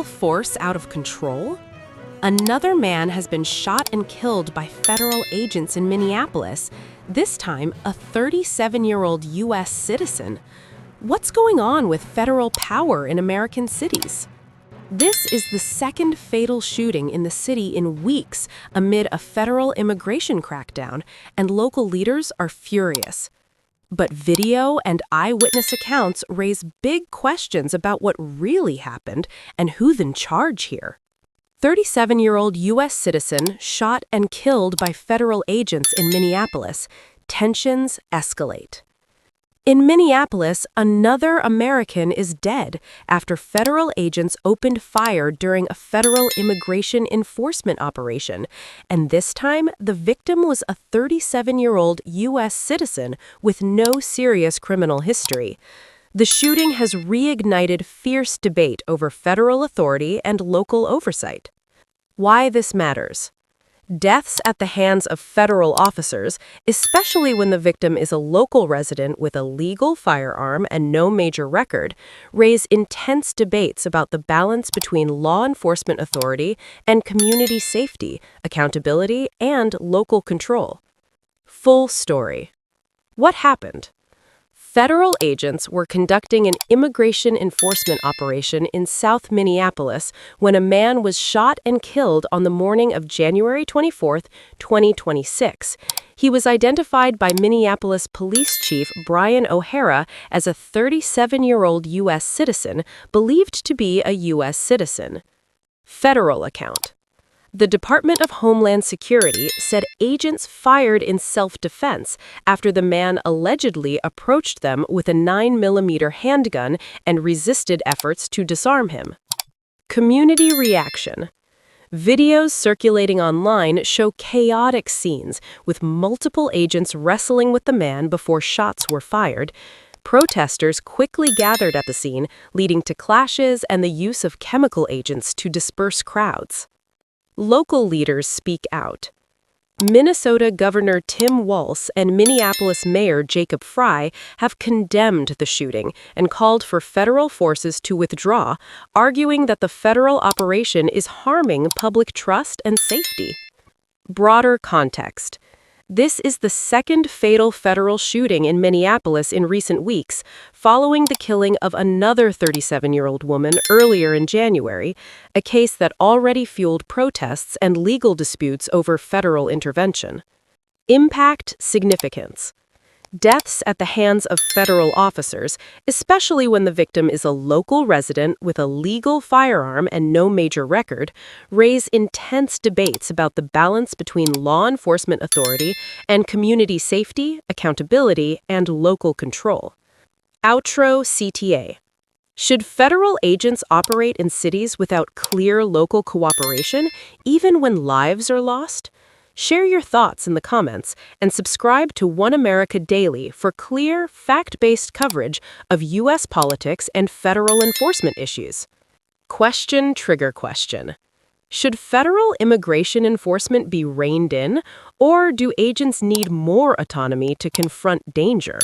federal force out of control? Another man has been shot and killed by federal agents in Minneapolis, this time a 37-year-old U.S. citizen. What's going on with federal power in American cities? This is the second fatal shooting in the city in weeks amid a federal immigration crackdown, and local leaders are furious. But video and eyewitness accounts raise big questions about what really happened and who's in charge here. 37-year-old U.S. citizen shot and killed by federal agents in Minneapolis. Tensions escalate. In Minneapolis, another American is dead after federal agents opened fire during a federal immigration enforcement operation, and this time the victim was a 37-year-old U.S. citizen with no serious criminal history. The shooting has reignited fierce debate over federal authority and local oversight. Why this matters. Deaths at the hands of federal officers, especially when the victim is a local resident with a legal firearm and no major record, raise intense debates about the balance between law enforcement authority and community safety, accountability, and local control. Full story. What happened? Federal agents were conducting an immigration enforcement operation in South Minneapolis when a man was shot and killed on the morning of January 24, 2026. He was identified by Minneapolis Police Chief Brian O'Hara as a 37-year-old U.S. citizen, believed to be a U.S. citizen. Federal account. The Department of Homeland Security said agents fired in self-defense after the man allegedly approached them with a 9mm handgun and resisted efforts to disarm him. Community reaction. Videos circulating online show chaotic scenes with multiple agents wrestling with the man before shots were fired. Protesters quickly gathered at the scene, leading to clashes and the use of chemical agents to disperse crowds. Local leaders speak out. Minnesota Governor Tim Walz and Minneapolis Mayor Jacob Frey have condemned the shooting and called for federal forces to withdraw, arguing that the federal operation is harming public trust and safety. Broader context. This is the second fatal federal shooting in Minneapolis in recent weeks, following the killing of another 37-year-old woman earlier in January, a case that already fueled protests and legal disputes over federal intervention. Impact, significance. Deaths at the hands of federal officers, especially when the victim is a local resident with a legal firearm and no major record, raise intense debates about the balance between law enforcement authority and community safety, accountability, and local control. Outro CTA. Should federal agents operate in cities without clear local cooperation, even when lives are lost? Share your thoughts in the comments and subscribe to One America Daily for clear, fact-based coverage of U.S. politics and federal enforcement issues. Question trigger question. Should federal immigration enforcement be reined in, or do agents need more autonomy to confront danger?